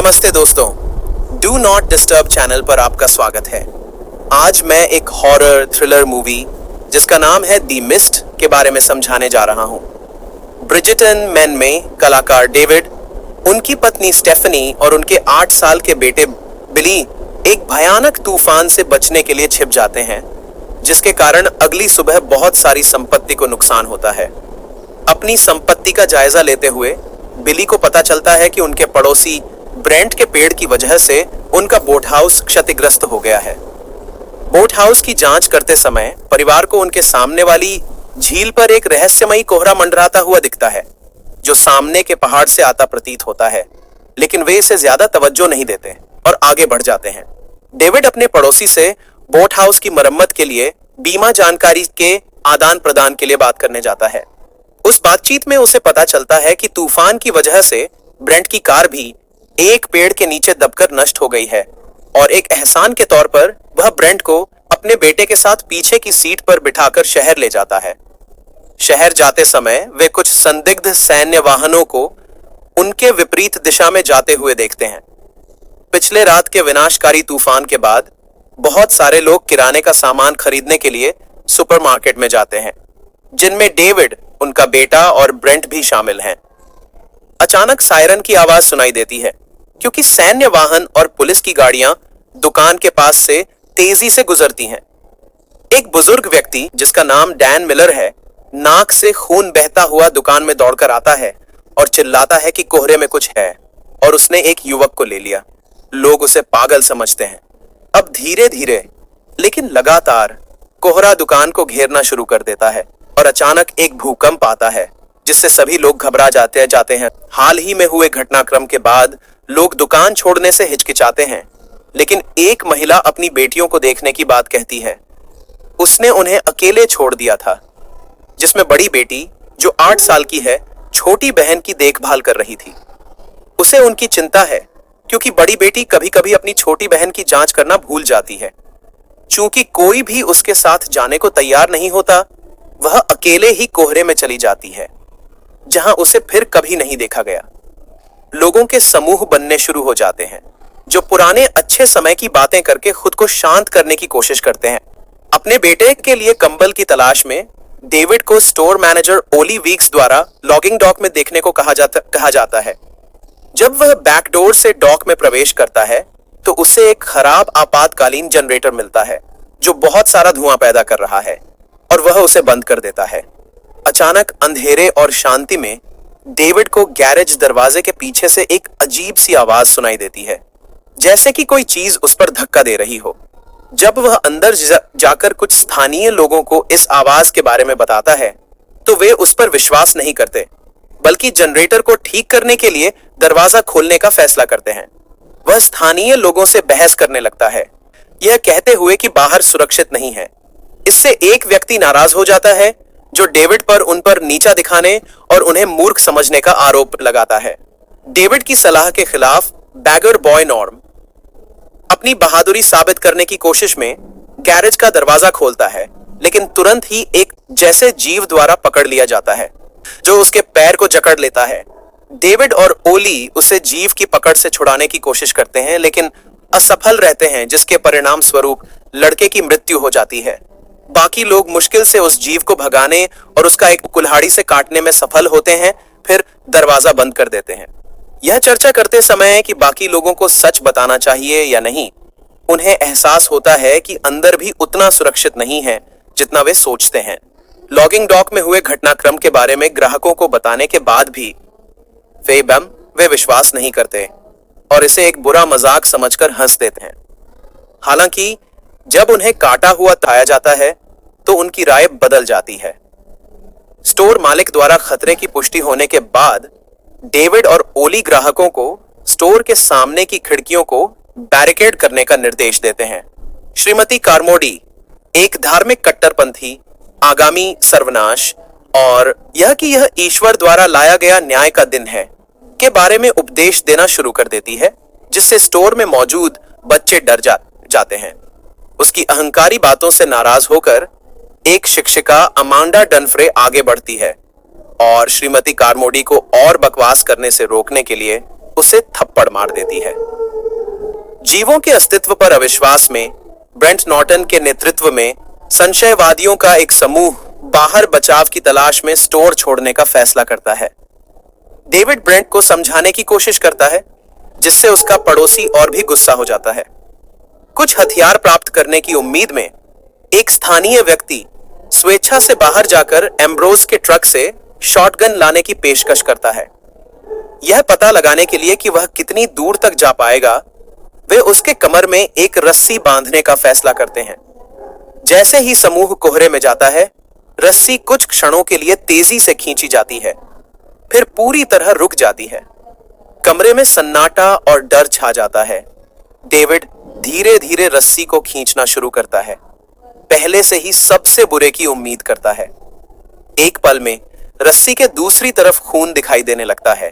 नमस्ते दोस्तों, do not disturb channel पर आपका स्वागत है। आज मैं एक हॉरर थ्रिलर मूवी जिसका नाम है द मिस्ट के बारे में समझाने जा रहा हूँ। ब्रिजिटन मैन में कलाकार डेविड, उनकी पत्नी स्टेफनी और उनके 8 साल के बेटे बिली एक भयानक तूफान से बचने के लिए छिप जाते हैं, जिसके कारण अगली सुबह बहुत सारी संपत्ति को नुकसान होता है। अपनी संपत्ति का जायजा लेते हुए बिली को पता चलता है कि उनके पड़ोसी ब्रेंट के पेड़ की वजह से उनका बोट हाउस क्षतिग्रस्त हो गया है। बोट हाउस की जांच करते समय परिवार को उनके सामने वाली झील पर एक रहस्यमयी कोहरा मंडराता हुआ दिखता है, जो सामने के पहाड़ से आता प्रतीत होता है, लेकिन वे इसे ज्यादा तवज्जो नहीं देते और आगे बढ़ जाते हैं। डेविड अपने पड़ोसी से बोट हाउस की मरम्मत के लिए बीमा जानकारी के आदान प्रदान के लिए बात करने जाता है। उस बातचीत में उसे पता चलता है कि तूफान की वजह से ब्रेंट की कार भी एक पेड़ के नीचे दबकर नष्ट हो गई है और एक एहसान के तौर पर वह ब्रेंट को अपने बेटे के साथ पीछे की सीट पर बिठाकर शहर ले जाता है। शहर जाते समय वे कुछ संदिग्ध सैन्य वाहनों को उनके विपरीत दिशा में जाते हुए देखते हैं। पिछले रात के विनाशकारी तूफान के बाद बहुत सारे लोग किराने का सामान खरीदने के लिए सुपरमार्केट में जाते हैं, जिनमें डेविड, उनका बेटा और ब्रेंट भी शामिल हैं। अचानक सायरन की आवाज सुनाई देती है, क्योंकि सैन्य वाहन और पुलिस की गाड़ियां दुकान के पास से तेजी से गुजरती हैं। एक बुजुर्ग व्यक्ति जिसका नाम डैन मिलर है, नाक से खून बहता हुआ दुकान में दौड़कर आता है और चिल्लाता है कि कोहरे में कुछ है और उसने एक युवक को ले लिया। लोग उसे पागल समझते हैं। अब धीरे धीरे लेकिन लगातार कोहरा दुकान को घेरना शुरू कर देता है और अचानक एक भूकंप आता है, जिससे सभी लोग घबरा जाते हैं। हाल ही में हुए घटनाक्रम के बाद लोग दुकान छोड़ने से हिचकिचाते हैं, लेकिन एक महिला अपनी बेटियों को देखने की बात कहती है। उसने उन्हें अकेले छोड़ दिया था, जिसमें बड़ी बेटी जो 8 साल की है, छोटी बहन की देखभाल कर रही थी। उसे उनकी चिंता है, क्योंकि बड़ी बेटी कभी-कभी अपनी छोटी बहन की जांच करना भूल जाती है। चूंकि कोई भी उसके साथ जाने को तैयार नहीं होता, वह अकेले ही कोहरे में चली जाती है, जहां उसे फिर कभी नहीं देखा गया। लोगों के समूह बनने शुरू हो जाते हैं, जो पुराने अच्छे समय की बातें करके खुद को शांत करने की कोशिश करते हैं। अपने बेटे के लिए कंबल की तलाश में डेविड को स्टोर मैनेजर ओली वीक्स द्वारा लॉगिंग डॉक में देखने को कहा जाता है। जब वह बैकडोर से डॉक में प्रवेश करता है, तो उसे एक खराब आपातकालीन जनरेटर मिलता है, जो बहुत सारा धुआं पैदा कर रहा है, और वह उसे बंद कर देता है। अचानक अंधेरे और शांति में डेविड को गैरेज दरवाजे के पीछे से एक अजीब सी आवाज सुनाई देती है, जैसे कि कोई चीज उस पर धक्का दे रही हो। जब वह अंदर जाकर कुछ स्थानीय लोगों को इस आवाज के बारे में बताता है, तो वे उस पर विश्वास नहीं करते, बल्कि जनरेटर को ठीक करने के लिए दरवाजा खोलने का फैसला करते हैं। वह स्थानीय लोगों से बहस करने लगता है, यह कहते हुए कि बाहर सुरक्षित नहीं है। इससे एक व्यक्ति नाराज हो जाता है, जो डेविड पर उन पर नीचा दिखाने और उन्हें मूर्ख समझने का आरोप लगाता है। डेविड की सलाह के खिलाफ बैगर बॉय नॉर्म अपनी बहादुरी साबित करने की कोशिश में गैरेज का दरवाजा खोलता है, लेकिन तुरंत ही एक जैसे जीव द्वारा पकड़ लिया जाता है, जो उसके पैर को जकड़ लेता है। डेविड और ओली उसे जीव की पकड़ से छुड़ाने की कोशिश करते हैं, लेकिन असफल रहते हैं, जिसके परिणाम स्वरूप लड़के की मृत्यु हो जाती है। बाकी लोग मुश्किल से उस जीव को भगाने और उसका एक कुल्हाड़ी से काटने में सफल होते हैं, फिर दरवाजा बंद कर देते हैं। यह चर्चा करते समय कि बाकी लोगों को सच बताना चाहिए या नहीं, उन्हें एहसास होता है कि अंदर भी उतना सुरक्षित नहीं है जितना वे सोचते हैं। लॉगिंग डॉक में हुए घटनाक्रम के बारे में ग्राहकों को बताने के बाद भी वे विश्वास नहीं करते और इसे एक बुरा मजाक समझकर हंस देते हैं। हालांकि जब उन्हें काटा हुआ पाया जाता है, तो उनकी राय बदल जाती है। स्टोर मालिक द्वारा खतरे की पुष्टि होने के बाद डेविड और ओली ग्राहकों को स्टोर के सामने की खिड़कियों को बैरिकेड करने का निर्देश देते हैं। श्रीमती कार्मोडी एक धार्मिक कट्टरपंथी, आगामी सर्वनाश और यह ईश्वर द्वारा लाया गया न्याय का दिन है के बारे में उपदेश देना शुरू कर देती है, जिससे स्टोर में मौजूद बच्चे डर जाते हैं। उसकी अहंकारी बातों से नाराज होकर एक शिक्षिका अमांडा डनफ्रे आगे बढ़ती है और श्रीमती कार्मोडी को और बकवास करने से रोकने के लिए उसे थप्पड़ मार देती है। जीवों के अस्तित्व पर अविश्वास में ब्रेंट नॉर्टन के नेतृत्व में संशयवादियों का एक समूह बाहर बचाव की तलाश में स्टोर छोड़ने का फैसला करता है। डेविड ब्रेंट को समझाने की कोशिश करता है, जिससे उसका पड़ोसी और भी गुस्सा हो जाता है। कुछ हथियार प्राप्त करने की उम्मीद में एक स्थानीय व्यक्ति स्वेच्छा से बाहर जाकर एम्ब्रोज के ट्रक से शॉटगन लाने की पेशकश करता है। यह पता लगाने के लिए कि वह कितनी दूर तक जा पाएगा, वे उसके कमर में एक रस्सी बांधने का फैसला करते हैं। जैसे ही समूह कोहरे में जाता है, रस्सी कुछ क्षणों के लिए तेजी से खींची जाती है, फिर पूरी तरह रुक जाती है। कमरे में सन्नाटा और डर छा जाता है। डेविड धीरे धीरे रस्सी को खींचना शुरू करता है, पहले से ही सबसे बुरे की उम्मीद करता है। एक पल में रस्सी के दूसरी तरफ खून दिखाई देने लगता है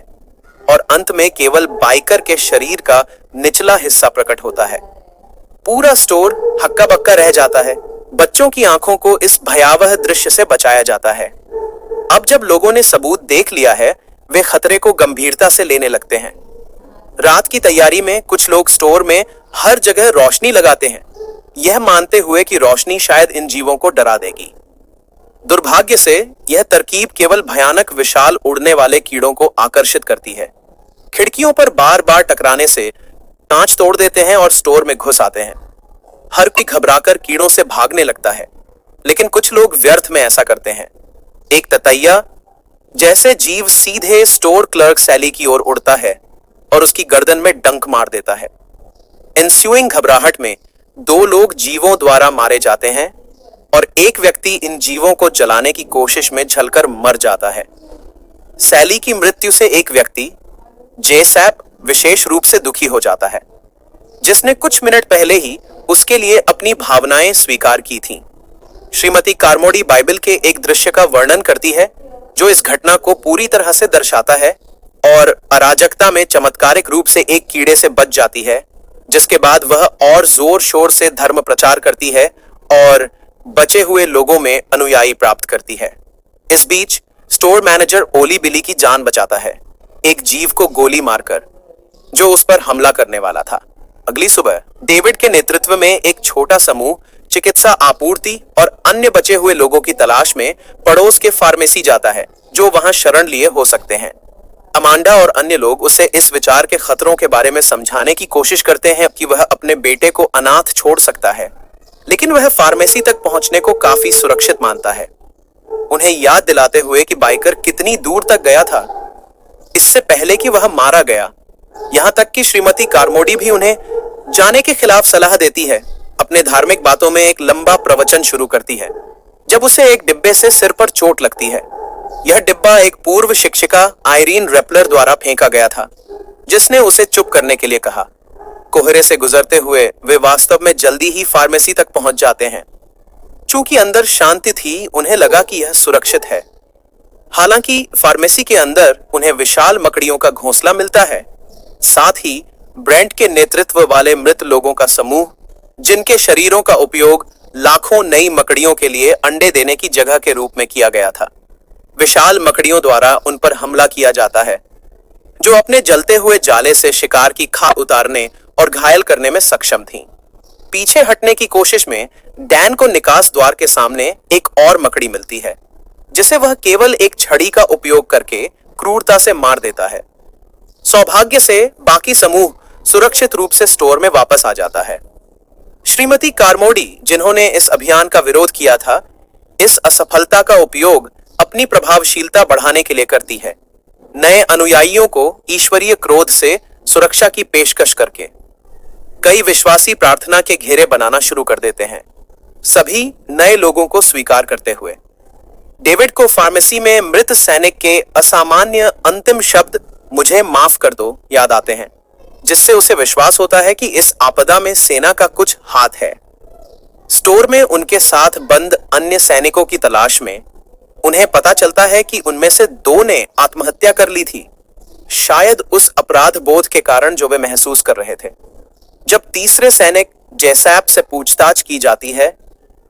और अंत में केवल बाइकर के शरीर का निचला हिस्सा प्रकट होता है। पूरा स्टोर हक्का बक्का रह जाता है। बच्चों की आंखों को इस भयावह दृश्य से बचाया जाता है। अब जब लोगों ने सबूत देख लिया है, वे खतरे को गंभीरता से लेने लगते हैं। रात की तैयारी में कुछ लोग स्टोर में हर जगह रोशनी लगाते हैं, यह मानते हुए कि रोशनी शायद इन जीवों को डरा देगी। दुर्भाग्य से यह तरकीब केवल भयानक विशाल उड़ने वाले कीड़ों को आकर्षित करती है। खिड़कियों पर बार बार टकराने से कांच तोड़ देते हैं और स्टोर में घुस आते हैं। हर कोई घबराकर कीड़ों से भागने लगता है, लेकिन कुछ लोग व्यर्थ में ऐसा करते हैं। एक ततैया जैसे जीव सीधे स्टोर क्लर्क सैली की ओर उड़ता है और उसकी गर्दन में डंक मार देता है। एंस्यूइंग घबराहट में 2 लोग जीवों द्वारा मारे जाते हैं और एक व्यक्ति इन जीवों को जलाने की कोशिश में जलकर मर जाता है। सैली की मृत्यु से एक व्यक्ति जेसैप विशेष रूप से दुखी हो जाता है, जिसने कुछ मिनट पहले ही उसके लिए अपनी भावनाएं स्वीकार की थीं। श्रीमती कार्मोडी बाइबल के एक दृश्य का वर्णन करती है जो इस घटना को पूरी तरह से दर्शाता है और अराजकता में चमत्कारिक रूप से एक कीड़े से बच जाती है, जिसके बाद वह और जोर शोर से धर्म प्रचार करती है और बचे हुए लोगों में अनुयायी प्राप्त करती है। इस बीच स्टोर मैनेजर ओली बिली की जान बचाता है, एक जीव को गोली मारकर जो उस पर हमला करने वाला था। अगली सुबह डेविड के नेतृत्व में एक छोटा समूह चिकित्सा आपूर्ति और अन्य बचे हुए लोगों की तलाश में पड़ोस के फार्मेसी जाता है, जो वहां शरण लिए हो सकते हैं। अमांडा और अन्य लोग उसे इस विचार के खतरों के बारे में समझाने की कोशिश करते हैं कि वह अपने बेटे को अनाथ छोड़ सकता है, लेकिन वह फार्मेसी तक पहुंचने को काफी सुरक्षित मानता है, उन्हें याद दिलाते हुए कि बाइकर कितनी दूर तक गया था इससे पहले कि वह मारा गया। यहां तक कि श्रीमती कार्मोडी भी उन्हें जाने के खिलाफ सलाह देती है। अपने धार्मिक बातों में एक लंबा प्रवचन शुरू करती है जब उसे एक डिब्बे से सिर पर चोट लगती है। यह डिब्बा एक पूर्व शिक्षिका आयरीन रेपलर द्वारा फेंका गया था, जिसने उसे चुप करने के लिए कहा। कोहरे से गुजरते हुए वे वास्तव में जल्दी ही फार्मेसी तक पहुंच जाते हैं। चूंकि अंदर शांति थी, उन्हें लगा कि यह सुरक्षित है। हालांकि फार्मेसी के अंदर उन्हें विशाल मकड़ियों का घोंसला मिलता है, साथ ही ब्रेंट के नेतृत्व वाले मृत लोगों का समूह, जिनके शरीरों का उपयोग लाखों नई मकड़ियों के लिए अंडे देने की जगह के रूप में किया गया था। विशाल मकड़ियों द्वारा उन पर हमला किया जाता है, जो अपने जलते हुए जाले से शिकार की खाल उतारने और घायल करने में सक्षम थीं। पीछे हटने की कोशिश में डैन को निकास द्वार के सामने एक और मकड़ी मिलती है, जिसे वह केवल एक छड़ी का उपयोग करके क्रूरता से मार देता है। सौभाग्य से बाकी समूह सुरक्षित रूप से स्टोर में वापस आ जाता है। श्रीमती कार्मोडी, जिन्होंने इस अभियान का विरोध किया था, इस असफलता का उपयोग अपनी प्रभावशीलता बढ़ाने के लिए करती है, नए अनुयायियों को ईश्वरीय क्रोध से सुरक्षा की पेशकश करके। कई विश्वासी प्रार्थना के घेरे बनाना शुरू कर देते हैं, सभी नए लोगों को स्वीकार करते हुए। डेविड को फार्मेसी में मृत सैनिक के असामान्य अंतिम शब्द "मुझे माफ कर दो" याद आते हैं, जिससे उसे विश्वास होता है कि इस आपदा में सेना का कुछ हाथ है। स्टोर में उनके साथ बंद अन्य सैनिकों की तलाश में उन्हें पता चलता है कि उनमें से 2 ने आत्महत्या कर ली थी, शायद उस अपराध बोध के कारण जो वे महसूस कर रहे थे। जब तीसरे सैनिक जेसैप से पूछताछ की जाती है,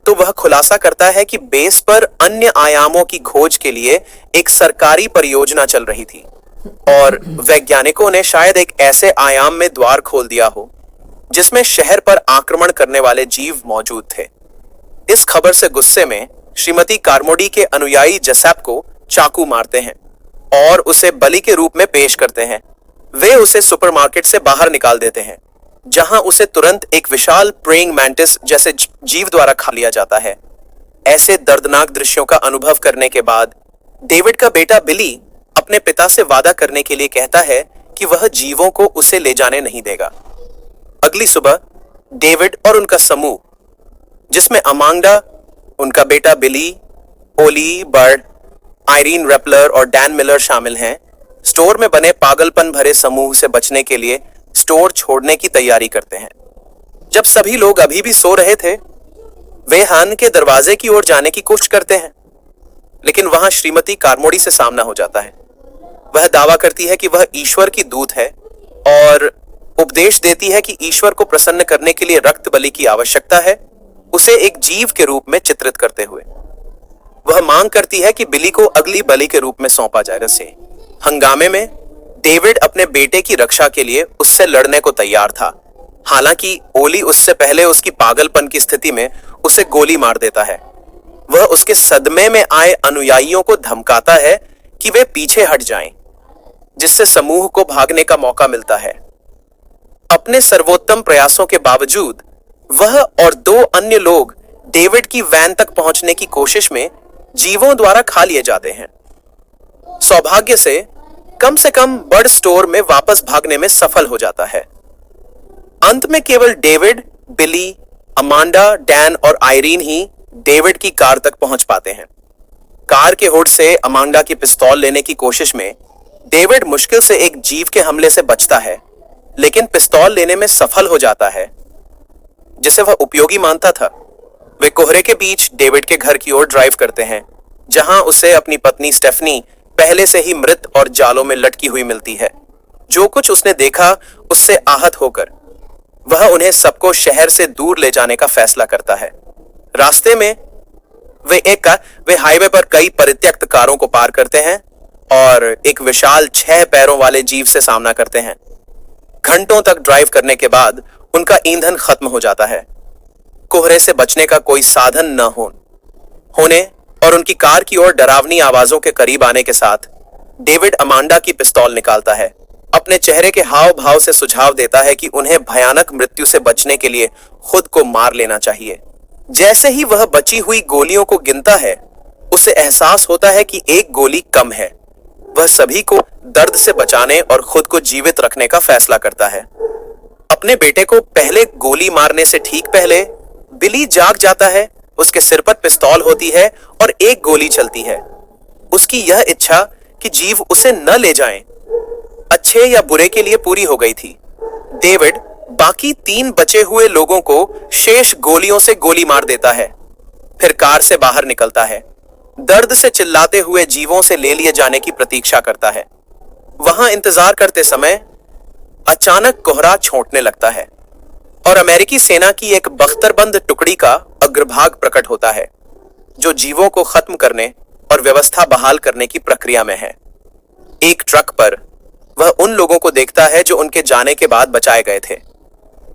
तो वह खुलासा करता है कि बेस पर अन्य आयामों की खोज के लिए एक सरकारी परियोजना चल रही थी, और वैज्ञानिकों ने शायद एक ऐसे आयाम में द्वार खोल दिया हो जिसमें शहर पर आक्रमण करने वाले जीव मौजूद थे। इस खबर से गुस्से में श्रीमती कार्मोडी के अनुयायी जसेप को चाकू मारते हैं और उसे बलि के रूप में पेश करते हैं। वे उसे सुपरमार्केट से बाहर निकाल देते हैं, जहां उसे तुरंत एक विशाल प्रेइंग मैंटिस जैसे जीव द्वारा खा लिया जाता है। ऐसे दर्दनाक दृश्यों का अनुभव करने के बाद डेविड का बेटा बिली अपने पिता से वादा करने के लिए कहता है कि वह जीवों को उसे ले जाने नहीं देगा। अगली सुबह डेविड और उनका समूह, जिसमें अमांडा, उनका बेटा बिली, ओली बर्ड, आयरीन रेपलर और डैन मिलर शामिल हैं, स्टोर में बने पागलपन भरे समूह से बचने के लिए स्टोर छोड़ने की तैयारी करते हैं। जब सभी लोग अभी भी सो रहे थे, वे हान के दरवाजे की ओर जाने की कोशिश करते हैं, लेकिन वहां श्रीमती कार्मोडी से सामना हो जाता है। वह दावा करती है कि वह ईश्वर की दूत है और उपदेश देती है कि ईश्वर को प्रसन्न करने के लिए रक्त बलि की आवश्यकता है, उसे एक जीव के रूप में चित्रित करते हुए। वह मांग करती है कि बिली को अगली बलि के रूप में सौंपा जाए। से हंगामे में डेविड अपने बेटे की रक्षा के लिए उससे लड़ने को तैयार था। हालांकि ओली उससे पहले उसकी पागलपन की स्थिति में उसे गोली मार देता है। वह उसके सदमे में आए अनुयायियों को धमकाता है कि वे पीछे हट जाएं, जिससे समूह को भागने का मौका मिलता है। अपने सर्वोत्तम प्रयासों के बावजूद वह और दो अन्य लोग डेविड की वैन तक पहुंचने की कोशिश में जीवों द्वारा खा लिए जाते हैं। सौभाग्य से कम बर्ड स्टोर में वापस भागने में सफल हो जाता है। अंत में केवल डेविड, बिली, अमांडा, डैन और आयरीन ही डेविड की कार तक पहुंच पाते हैं। कार के हुड से अमांडा की पिस्तौल लेने की कोशिश में डेविड मुश्किल से एक जीव के हमले से बचता है, लेकिन पिस्तौल लेने में सफल हो जाता है, जिसे वह उपयोगी मानता था। वे कोहरे के बीच डेविड के घर की ओर ड्राइव करते हैं, जहां उसे अपनी पत्नी स्टेफनी पहले से ही मृत और जालों में लटकी हुई मिलती है। जो कुछ उसने देखा उससे आहत होकर वह उन्हें सबको शहर से दूर ले जाने का फैसला करता है। रास्ते में वे हाईवे पर कई परित्यक्त कारों को पार करते हैं और एक विशाल 6 पैरों वाले जीव से सामना करते हैं। घंटों तक ड्राइव करने के बाद उनका ईंधन खत्म हो जाता है। कोहरे से बचने का कोई साधन न होने और उनकी कार की ओर डरावनी आवाजों के करीब आने के साथ डेविड अमांडा की पिस्तौल निकालता है। अपने चेहरे के हाव भाव से सुझाव देता है कि उन्हें भयानक मृत्यु से बचने के लिए खुद को मार लेना चाहिए। जैसे ही वह बची हुई गोलियों को गिनता है, उसे एहसास होता है कि एक गोली कम है। वह सभी को दर्द से बचाने और खुद को जीवित रखने का फैसला करता है। अपने बेटे को पहले गोली मारने से ठीक पहले बिली जाग जाता है। उसके सिर पर पिस्तौल होती है और एक गोली चलती है। उसकी यह इच्छा कि जीव उसे न ले जाएं, अच्छे या बुरे के लिए पूरी हो गई थी। डेविड बाकी 3 बचे हुए लोगों को शेष गोलियों से गोली मार देता है, फिर कार से बाहर निकलता है। दर्द से चिल्लाते हुए जीवों से ले लिए जाने की प्रतीक्षा करता है। वहां इंतजार करते समय अचानक कोहरा छूटने लगता है और अमेरिकी सेना की एक बख्तरबंद टुकड़ी का अग्रभाग प्रकट होता है, जो जीवों को खत्म करने और व्यवस्था बहाल करने की प्रक्रिया में है। एक ट्रक पर वह उन लोगों को देखता है जो उनके जाने के बाद बचाए गए थे,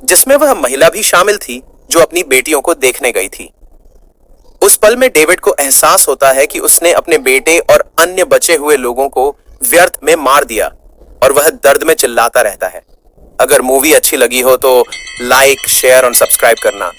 जिसमें वह महिला भी शामिल थी जो अपनी बेटियों को देखने गई थी। उस पल में डेविड को एहसास होता है कि उसने अपने बेटे और अन्य बचे हुए लोगों को व्यर्थ में मार दिया और वह दर्द में चिल्लाता रहता है। अगर मूवी अच्छी लगी हो तो लाइक, शेयर और सब्सक्राइब करना